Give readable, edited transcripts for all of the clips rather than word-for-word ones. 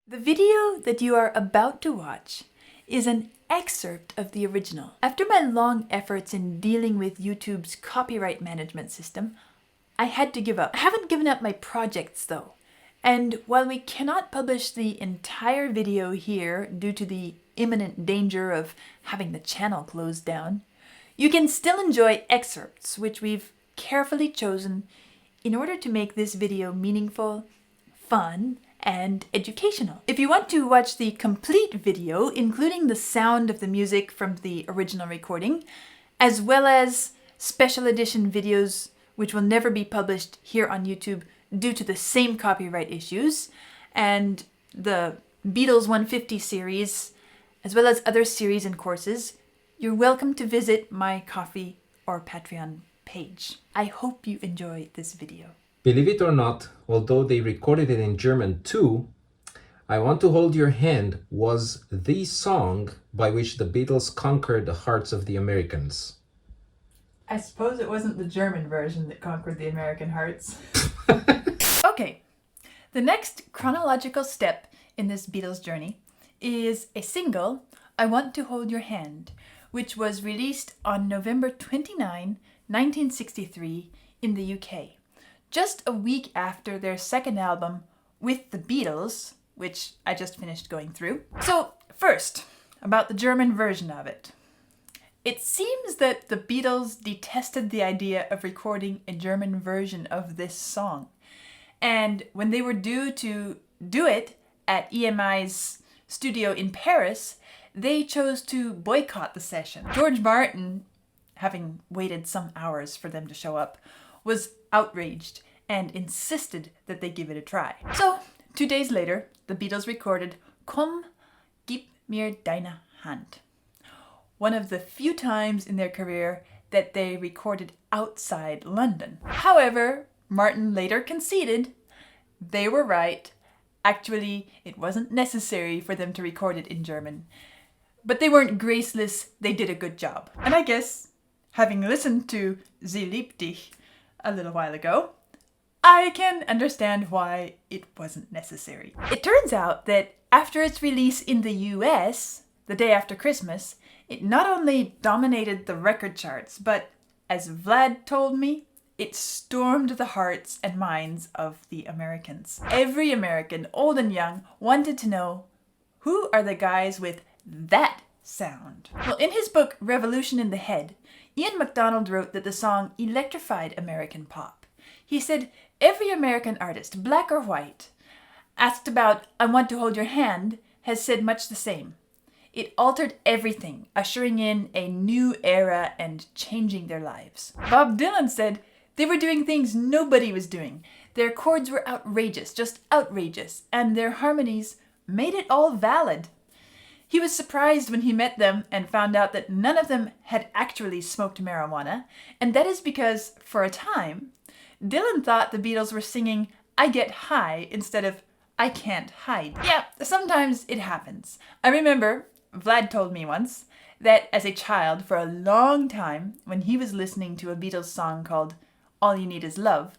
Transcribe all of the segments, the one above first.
The video that you are about to watch is an excerpt of the original. After my long efforts in dealing with YouTube's copyright management system, I had to give up. I haven't given up my projects though. And while we cannot publish the entire video here due to the imminent danger of having the channel closed down, you can still enjoy excerpts which we've carefully chosen in order to make this video meaningful, fun, and educational. If you want to watch the complete video, including the sound of the music from the original recording, as well as special edition videos which will never be published here on YouTube due to the same copyright issues, and the Beatles 150 series, as well as other series and courses, you're welcome to visit my Ko-fi or Patreon page. I hope you enjoy this video. Believe it or not, although they recorded it in German too, I Want to Hold Your Hand was the song by which the Beatles conquered the hearts of the Americans. I suppose it wasn't the German version that conquered the American hearts. Okay, the next chronological step in this Beatles journey is a single, I Want to Hold Your Hand, which was released on November 29, 1963 in the UK. Just a week after their second album, With the Beatles, which I just finished going through. So first, about the German version of it. It seems that the Beatles detested the idea of recording a German version of this song. And when they were due to do it at EMI's studio in Paris, they chose to boycott the session. George Martin, having waited some hours for them to show up, was outraged and insisted that they give it a try. So, 2 days later, the Beatles recorded Komm, gib mir deine Hand, one of the few times in their career that they recorded outside London. However, Martin later conceded they were right. Actually, it wasn't necessary for them to record it in German. But they weren't graceless, they did a good job. And I guess, having listened to Sie liebt dich a little while ago, I can understand why it wasn't necessary. It turns out that after its release in the US, the day after Christmas, it not only dominated the record charts, but as Vlad told me, it stormed the hearts and minds of the Americans. Every American, old and young, wanted to know, who are the guys with that sound? Well, in his book, Revolution in the Head, Ian MacDonald wrote that the song electrified American pop. He said, every American artist, black or white, asked about I Want to Hold Your Hand, has said much the same. It altered everything, ushering in a new era and changing their lives. Bob Dylan said they were doing things nobody was doing. Their chords were outrageous, just outrageous, and their harmonies made it all valid. He was surprised when he met them and found out that none of them had actually smoked marijuana, and that is because, for a time, Dylan thought the Beatles were singing I Get High instead of I Can't Hide. Yeah, sometimes it happens. I remember, Vlad told me once, that as a child, for a long time, when he was listening to a Beatles song called All You Need Is Love,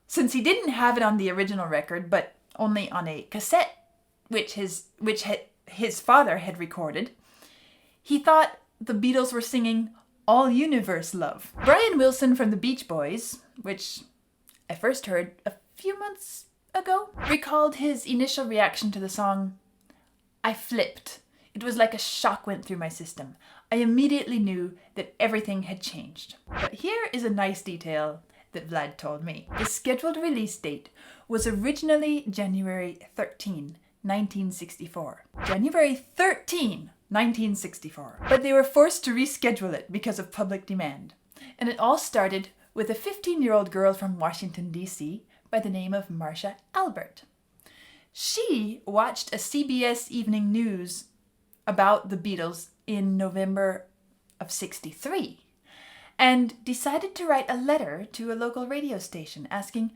since he didn't have it on the original record, but only on a cassette, which his father had recorded, he thought the Beatles were singing All Universe Love. Brian Wilson from the Beach Boys, which I first heard a few months ago, recalled his initial reaction to the song. I flipped. It was like a shock went through my system. I immediately knew that everything had changed. But here is a nice detail that Vlad told me. The scheduled release date was originally January 13, 1964. January 13, 1964. But they were forced to reschedule it because of public demand. And it all started with a 15-year-old girl from Washington, D.C. by the name of Marcia Albert. She watched a CBS Evening News about the Beatles in November of '63 and decided to write a letter to a local radio station asking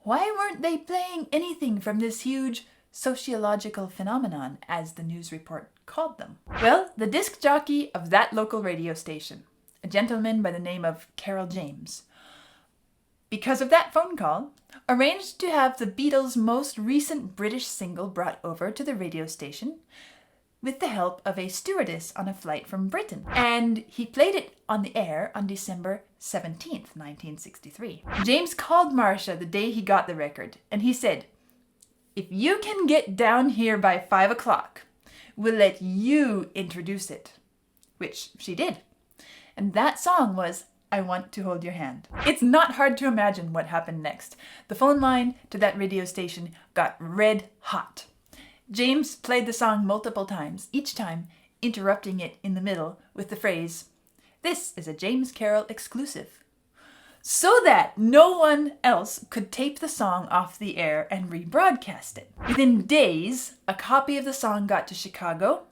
why weren't they playing anything from this huge sociological phenomenon, as the news report called them. Well, the disc jockey of that local radio station, a gentleman by the name of Carol James, because of that phone call, arranged to have the Beatles' most recent British single brought over to the radio station with the help of a stewardess on a flight from Britain. And he played it on the air on December 17th, 1963. James called Marcia the day he got the record, and he said, "If you can get down here by 5 o'clock, we'll let you introduce it," which she did. And that song was "I Want to Hold Your Hand." It's not hard to imagine what happened next. The phone line to that radio station got red hot. James played the song multiple times, each time interrupting it in the middle with the phrase, "This is a James Carroll exclusive," so that no one else could tape the song off the air and rebroadcast it. Within days, a copy of the song got to Chicago,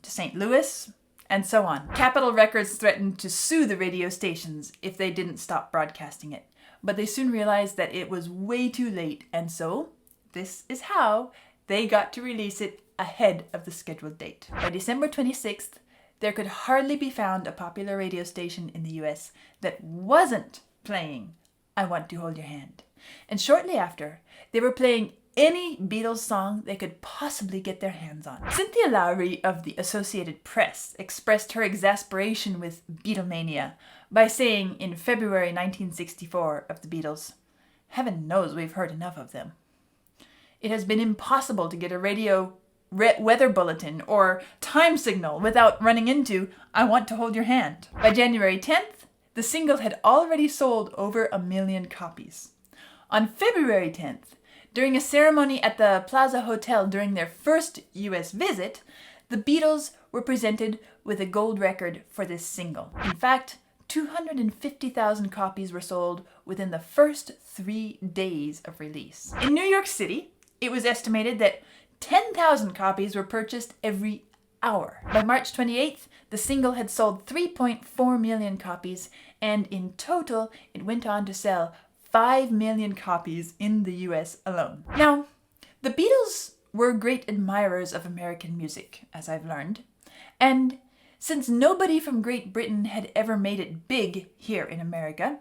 to St. Louis, and so on. Capitol Records threatened to sue the radio stations if they didn't stop broadcasting it, but they soon realized that it was way too late, and so this is how they got to release it ahead of the scheduled date. By December 26th, there could hardly be found a popular radio station in the US that wasn't playing "I Want to Hold Your Hand." And shortly after, they were playing any Beatles song they could possibly get their hands on. Cynthia Lowry of the Associated Press expressed her exasperation with Beatlemania by saying in February 1964 of the Beatles, "Heaven knows we've heard enough of them. It has been impossible to get a radio weather bulletin or time signal without running into 'I Want to Hold Your Hand.'" By January 10th, the single had already sold over 1 million copies. On February 10th, during a ceremony at the Plaza Hotel during their first US visit, the Beatles were presented with a gold record for this single. In fact, 250,000 copies were sold within the first 3 days of release. In New York City, it was estimated that 10,000 copies were purchased every hour. By March 28th, the single had sold 3.4 million copies, and in total, it went on to sell 5 million copies in the US alone. Now, the Beatles were great admirers of American music, as I've learned, and since nobody from Great Britain had ever made it big here in America,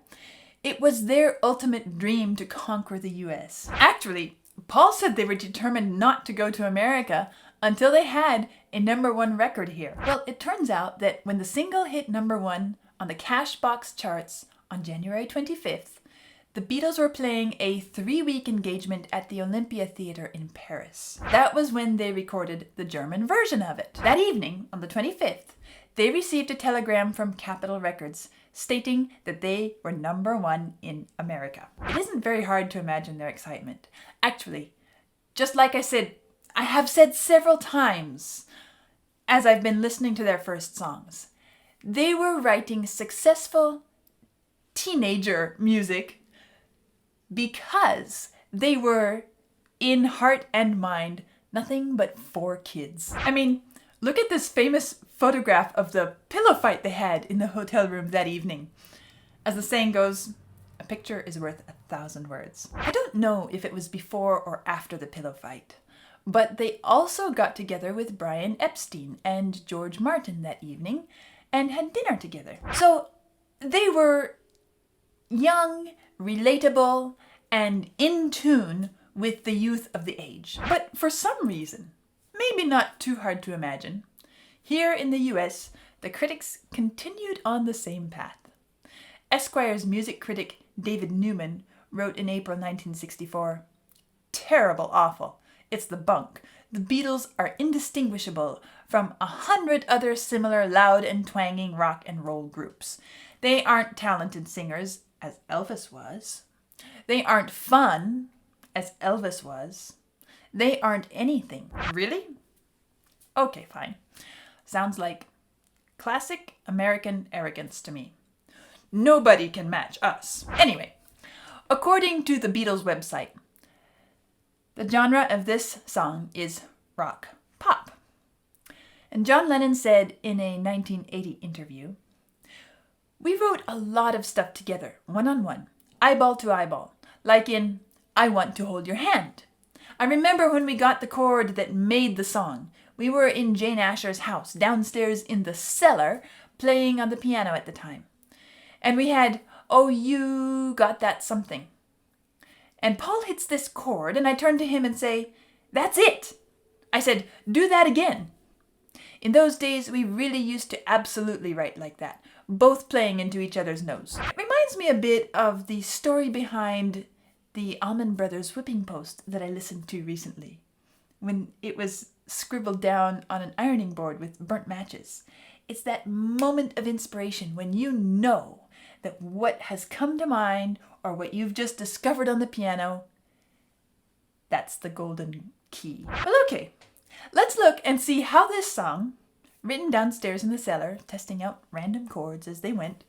it was their ultimate dream to conquer the US. Actually, Paul said they were determined not to go to America until they had a #1 record here. Well, it turns out that when the single hit #1 on the Cashbox charts on January 25th, the Beatles were playing a 3-week engagement at the Olympia Theatre in Paris. That was when they recorded the German version of it. That evening, on the 25th, they received a telegram from Capitol Records stating that they were #1 in America. It isn't very hard to imagine their excitement. Actually, just like I have said several times as I've been listening to their first songs, they were writing successful teenager music because they were, in heart and mind, nothing but 4 kids. I mean, look at this famous photograph of the pillow fight they had in the hotel room that evening. As the saying goes, a picture is worth 1,000 words. I don't know if it was before or after the pillow fight, but they also got together with Brian Epstein and George Martin that evening and had dinner together. So they were young, relatable, and in tune with the youth of the age. But for some reason, maybe not too hard to imagine, here in the US, the critics continued on the same path. Esquire's music critic David Newman wrote in April 1964, "Terrible awful. It's the bunk. The Beatles are indistinguishable from 100 other similar loud and twanging rock and roll groups. They aren't talented singers, as Elvis was. They aren't fun, as Elvis was. They aren't anything." Really? Okay, fine. Sounds like classic American arrogance to me. Nobody can match us. Anyway, according to the Beatles website, the genre of this song is rock pop. And John Lennon said in a 1980 interview, "We wrote a lot of stuff together, one-on-one, eyeball to eyeball, like in 'I Want to Hold Your Hand.' I remember when we got the chord that made the song. We were in Jane Asher's house, downstairs in the cellar, playing on the piano at the time. And we had "Oh, you got that something." And Paul hits this chord, and I turn to him and say, "That's it." I said, "Do that again." In those days, we really used to absolutely write like that, both playing into each other's notes. It reminds me a bit of the story behind the Allman Brothers whipping post that I listened to recently, when it was scribbled down on an ironing board with burnt matches. It's that moment of inspiration when you know that what has come to mind or what you've just discovered on the piano, that's the golden key. Well, okay, let's look and see how this song, written downstairs in the cellar, testing out random chords as they went,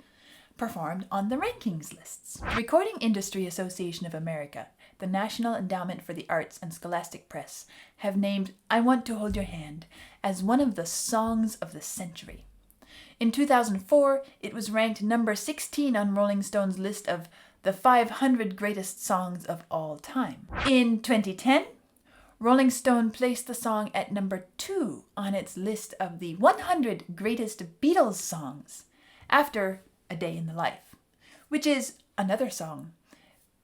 performed on the rankings lists. The Recording Industry Association of America, the National Endowment for the Arts, and Scholastic Press have named "I Want to Hold Your Hand" as one of the songs of the century. In 2004, it was ranked number 16 on Rolling Stone's list of the 500 greatest songs of all time. In 2010, Rolling Stone placed the song at number 2 on its list of the 100 greatest Beatles songs, after A Day in the Life, which is another song,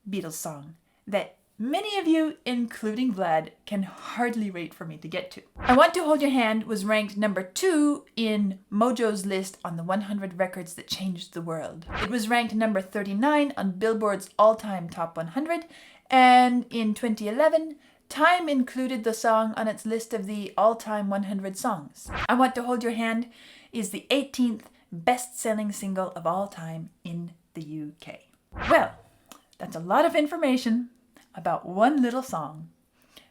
Beatles song, that many of you, including Vlad, can hardly wait for me to get to. I Want to Hold Your Hand was ranked number 2 in Mojo's list on the 100 records that changed the world. It was ranked number 39 on Billboard's all-time top 100, and in 2011, Time included the song on its list of the all-time 100 songs. I Want to Hold Your Hand is the 18th best-selling single of all time in the UK. Well, that's a lot of information about one little song,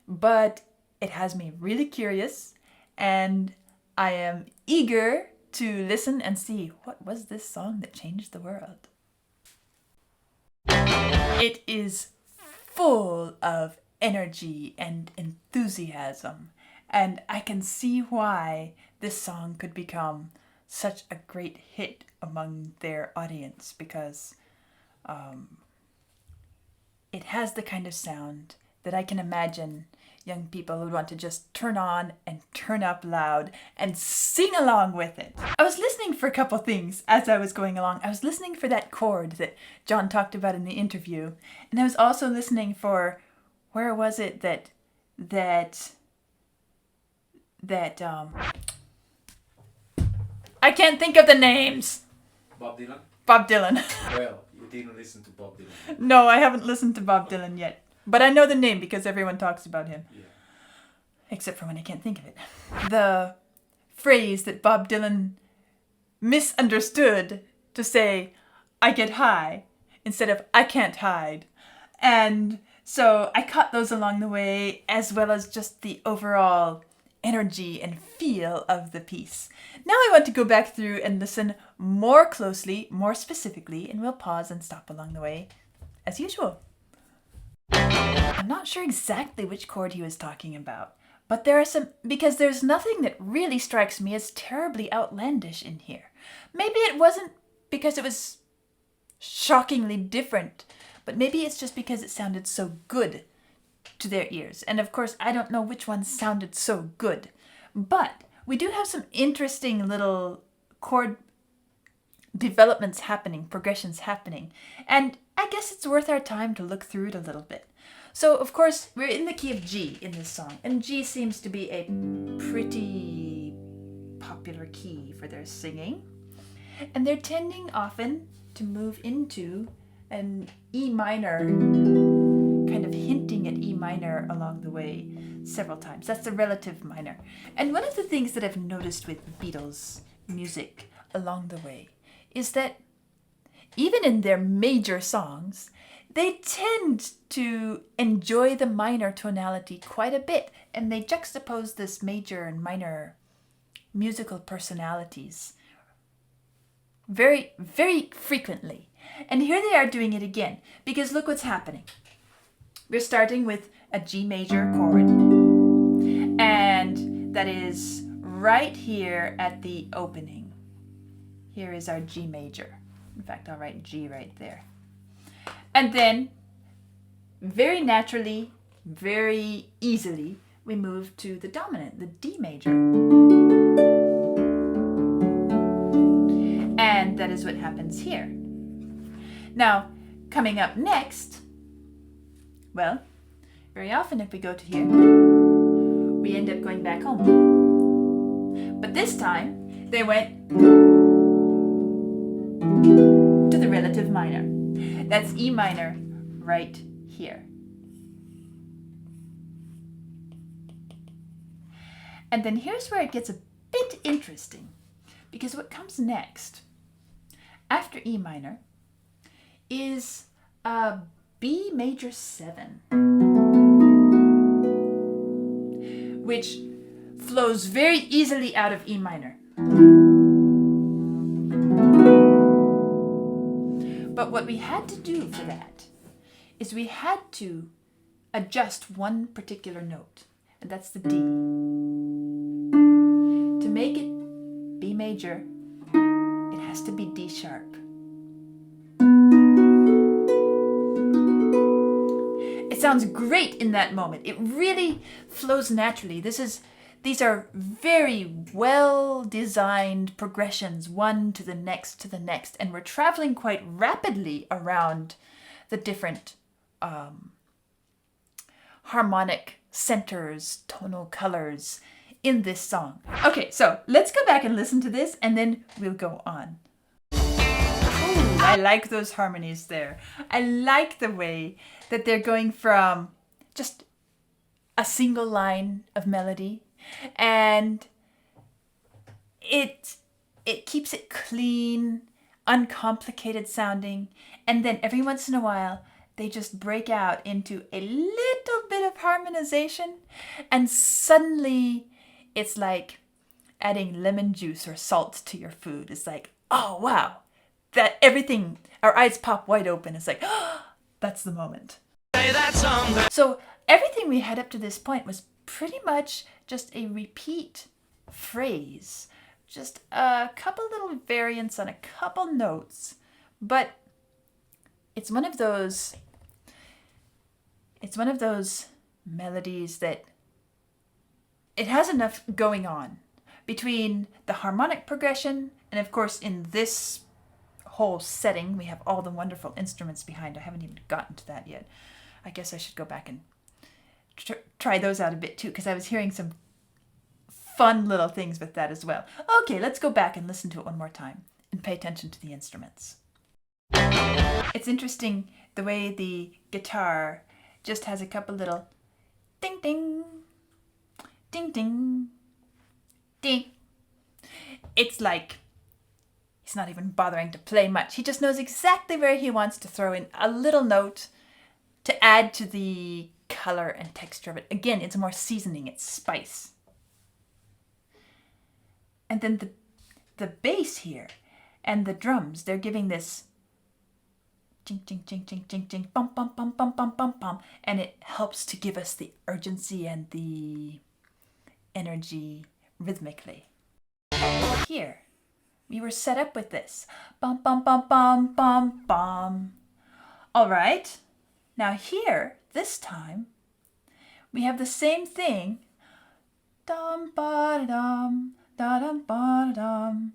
but it has me really curious, and I am eager to listen and see what was this song that changed the world. It is full of energy and enthusiasm, and I can see why this song could become such a great hit among their audience, because it has the kind of sound that I can imagine young people would want to just turn on and turn up loud and sing along with it. I was listening for a couple things as I was going along. I was listening for that chord that John talked about in the interview, and I was also listening for, where was it that I can't think of the names. Bob Dylan? Bob Dylan. Well, you didn't listen to Bob Dylan. No, I haven't listened to Bob Dylan yet. But I know the name because everyone talks about him. Yeah. Except for when I can't think of it. The phrase that Bob Dylan misunderstood to say, "I get high," instead of "I can't hide." And so I caught those along the way, as well as just the overall energy and feel of the piece. Now I want to go back through and listen more closely, more specifically, and we'll pause and stop along the way, as usual. I'm not sure exactly which chord he was talking about, but there are some, because there's nothing that really strikes me as terribly outlandish in here. Maybe it wasn't because it was shockingly different, but maybe it's just because it sounded so good to their ears. And of course, I don't know which one sounded so good, but we do have some interesting little chord developments happening, progressions happening, and I guess it's worth our time to look through it a little bit. So, of course, we're in the key of G in this song, and G seems to be a pretty popular key for their singing, and they're tending often to move into an E minor, kind of hinting at E minor along the way several times. That's the relative minor. And one of the things that I've noticed with Beatles music along the way is that even in their major songs, they tend to enjoy the minor tonality quite a bit, and they juxtapose this major and minor musical personalities very, very frequently. And here they are doing it again, because look what's happening. We're starting with a G major chord, and that is right here at the opening. Here is our G major. In fact, I'll write G right there. And then, very naturally, very easily, we move to the dominant, the D major. And that is what happens here. Now, coming up next, well, very often if we go to here, we end up going back home. But this time, they went to the relative minor. That's E minor right here. And then here's where it gets a bit interesting, because what comes next, after E minor, is a B major 7, which flows very easily out of E minor. But what we had to do for that is we had to adjust one particular note, and that's the D. To make it B major, it has to be D sharp. It sounds great in that moment. It really flows naturally. These are very well-designed progressions, one to the next, and we're traveling quite rapidly around the different harmonic centers, tonal colors in this song. Okay, so let's go back and listen to this, and then we'll go on. Ooh, I like those harmonies there. I like the way that they're going from just a single line of melody, and it keeps it clean, uncomplicated sounding, and then every once in a while they just break out into a little bit of harmonization, and suddenly it's like adding lemon juice or salt to your food. It's like, oh wow, that everything, our eyes pop wide open. It's like, oh, that's the moment. So everything we had up to this point was pretty much just a repeat phrase, just a couple little variants on a couple notes, but it's one of those melodies that it has enough going on between the harmonic progression, and of course in this whole setting we have all the wonderful instruments behind. I haven't even gotten to that yet. I guess I should go back and try those out a bit too, because I was hearing some fun little things with that as well. Okay, let's go back and listen to it one more time and pay attention to the instruments. It's interesting the way the guitar just has a couple little ding ding, ding ding, ding. It's like he's not even bothering to play much. He just knows exactly where he wants to throw in a little note to add to the color and texture of it. Again, it's more seasoning, it's spice. And then the bass here and the drums, they're giving this ching ching ching ching ching ching bum bum bum bum bum bum bum, and it helps to give us the urgency and the energy rhythmically. Here, we were set up with this bum bum bum bum bum bum. All right. Now here, this time, we have the same thing. Dum ba dum da dum ba dum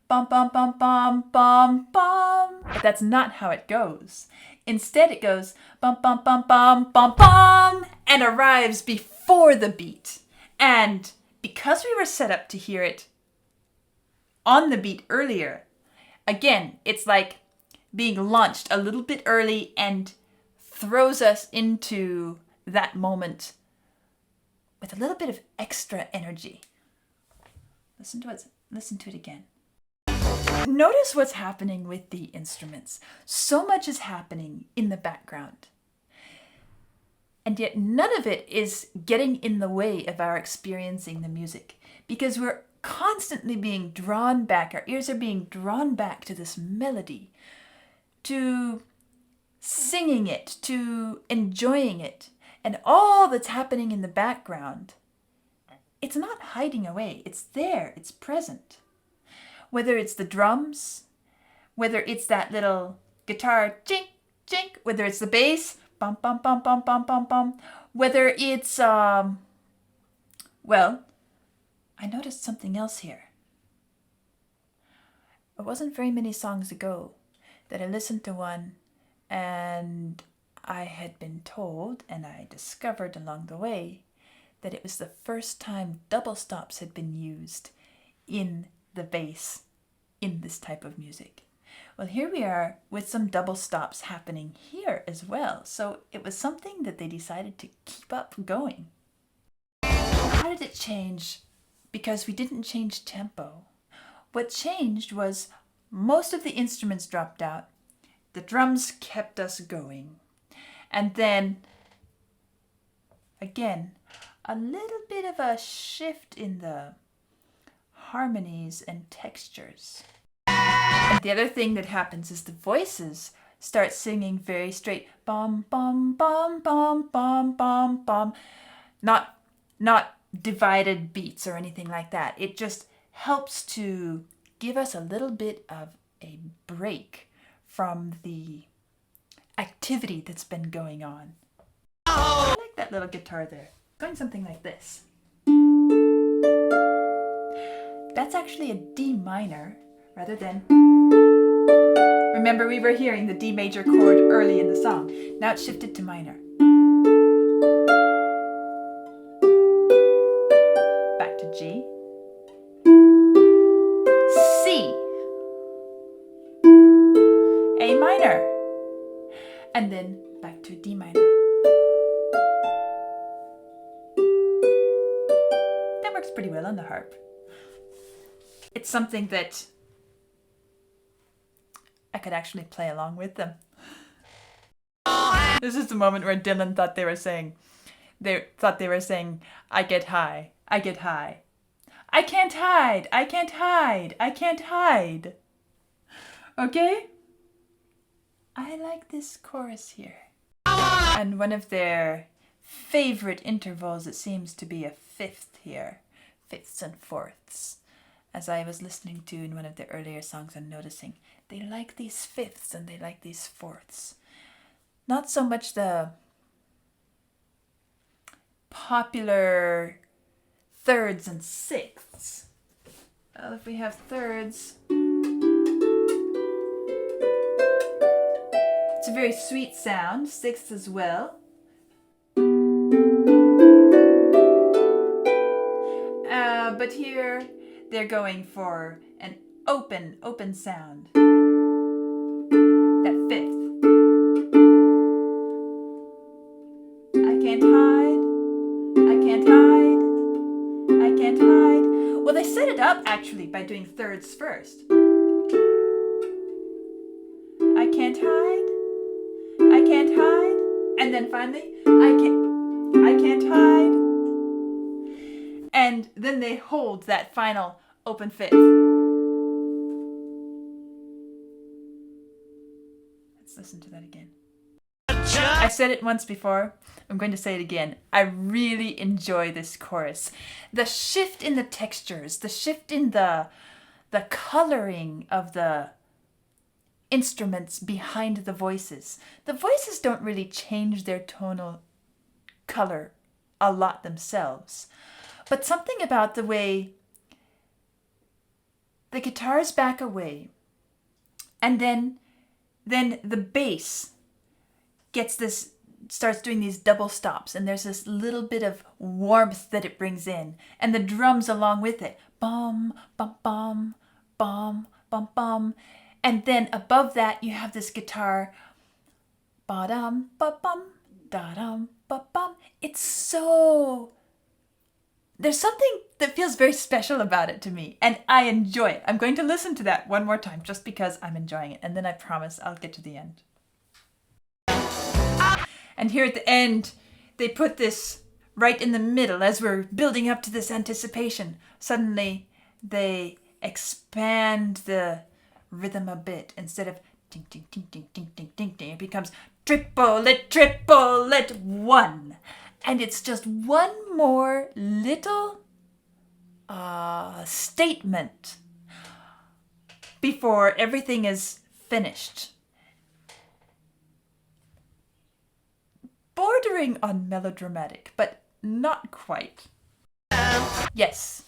bum bum bum bum bum bum. But that's not how it goes. Instead, it goes bum bum bum bum bum bum and arrives before the beat. And because we were set up to hear it on the beat earlier, again, it's like being launched a little bit early and throws us into that moment with a little bit of extra energy. Listen to it again. Notice what's happening with the instruments. So much is happening in the background. And yet none of it is getting in the way of our experiencing the music, because we're constantly being drawn back. Our ears are being drawn back to this melody, to singing it, to enjoying it, and all that's happening in the background. It's not hiding away. It's there. It's present. Whether it's the drums, whether it's that little guitar chink, chink, whether it's the bass, bum, bum, bum, bum, bum, bum, bum, whether it's, well, I noticed something else here. It wasn't very many songs ago that I listened to one and I had been told, and I discovered along the way, that it was the first time double stops had been used in the bass in this type of music. Well, here we are with some double stops happening here as well. So it was something that they decided to keep up going. How did it change? Because we didn't change tempo. What changed was most of the instruments dropped out. The drums kept us going. And then, again, a little bit of a shift in the harmonies and textures. And the other thing that happens is the voices start singing very straight. Bum, bum, bum, bum, bum, bum, bum. Not divided beats or anything like that. It just helps to give us a little bit of a break from the activity that's been going on. I like that little guitar there. Going something like this. That's actually a D minor rather than... Remember, we were hearing the D major chord early in the song. Now it's shifted to minor. Back to G. C. A minor. And then back to D minor. That works pretty well on the harp. It's something that I could actually play along with them. This is the moment where Dylan thought they were saying, I get high, I get high. I can't hide, I can't hide, I can't hide. Okay? I like this chorus here. And one of their favorite intervals, it seems to be a fifth here. Fifths and fourths. As I was listening to in one of the earlier songs and noticing, they like these fifths and they like these fourths. Not so much the popular thirds and sixths. Well, if we have thirds, it's a very sweet sound. Sixths as well. But here they're going for an open sound. That fifth. I can't hide. I can't hide. I can't hide. Well, they set it up actually by doing thirds first. I can't hide. I can't hide. And then finally, I can't hide. And then they hold that final open fifth. Let's listen to that again. I said it once before. I'm going to say it again. I really enjoy this chorus. The shift in the textures, the shift in the coloring of the instruments behind the voices. The voices don't really change their tonal color a lot themselves. But something about the way the guitars back away and then the bass starts doing these double stops, and there's this little bit of warmth that it brings in, and the drums along with it. Bum, bum, bum, bum, bum, bum. And then above that you have this guitar. Ba-dum, ba-bum, da-dum, ba-bum. It's so... There's something that feels very special about it to me, and I enjoy it. I'm going to listen to that one more time just because I'm enjoying it, and then I promise I'll get to the end. And here at the end, they put this right in the middle as we're building up to this anticipation. Suddenly, they expand the rhythm a bit. Instead of ding, ding, ding, ding, ding, ding, ding, ding, it becomes triplet, one. And it's just one more little statement before everything is finished. Bordering on melodramatic, but not quite. Yes,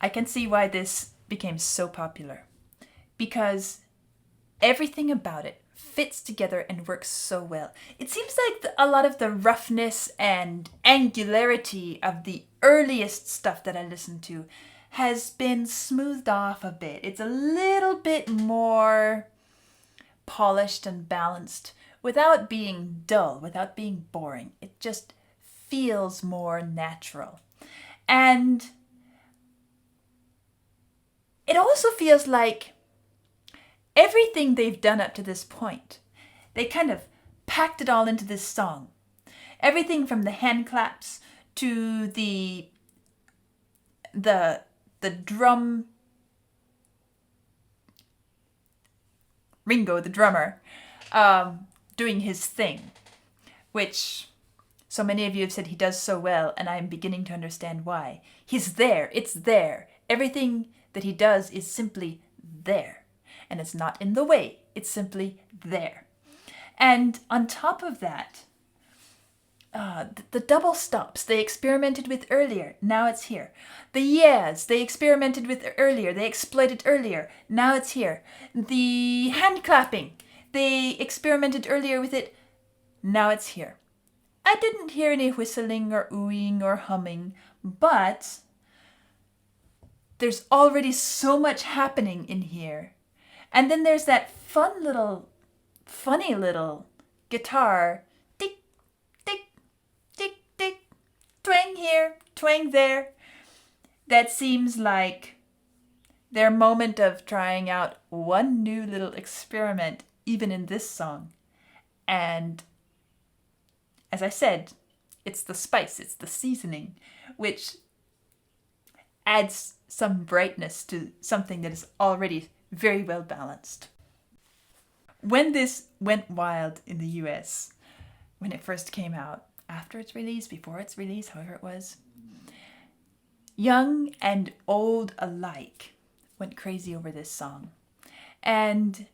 I can see why this became so popular. Because everything about it fits together and works so well. It seems like a lot of the roughness and angularity of the earliest stuff that I listened to has been smoothed off a bit. It's a little bit more polished and balanced without being dull, without being boring. It just feels more natural. And it also feels like everything they've done up to this point, they kind of packed it all into this song. Everything from the hand claps to the drum, Ringo, the drummer, doing his thing, which so many of you have said he does so well, and I'm beginning to understand why. He's there. It's there. Everything that he does is simply there. And it's not in the way. It's simply there. And on top of that, the double stops they experimented with earlier, now it's here. The yeahs they experimented with earlier, they exploited earlier, now it's here. The hand clapping, they experimented earlier with it, now it's here. I didn't hear any whistling or oohing or humming, but there's already so much happening in here. And then there's that funny little guitar, tick, tick, tick, tick, twang here, twang there. That seems like their moment of trying out one new little experiment, even in this song. And as I said, it's the spice, it's the seasoning, which adds some brightness to something that is already very well balanced. When this went wild in the US, when it first came out, after its release, before its release, however it was, young and old alike went crazy over this song. And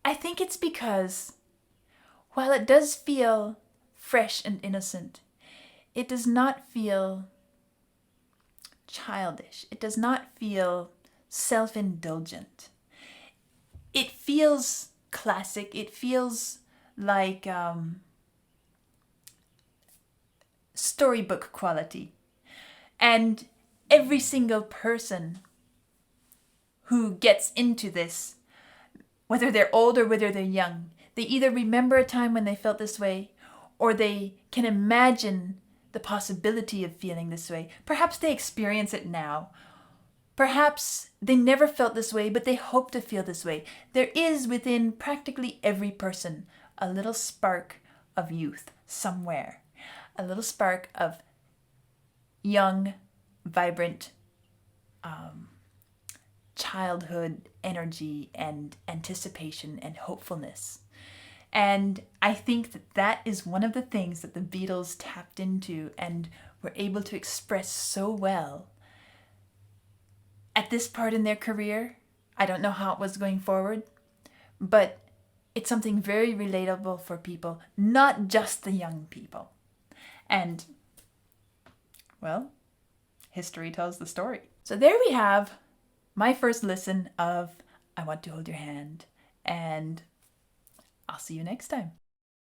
I think it's because while it does feel fresh and innocent, it does not feel childish. It does not feel self-indulgent. It feels classic. It feels like storybook quality. And every single person who gets into this, whether they're old or whether they're young, they either remember a time when they felt this way, or they can imagine the possibility of feeling this way. Perhaps they experience it now. Perhaps they never felt this way, but they hope to feel this way. There is within practically every person a little spark of youth somewhere. A little spark of young, vibrant childhood energy and anticipation and hopefulness. And I think that that is one of the things that the Beatles tapped into and were able to express so well at this part in their career. I don't know how it was going forward, but it's something very relatable for people, not just the young people. And, well, history tells the story. So there we have my first listen of I Want to Hold Your Hand, and I'll see you next time.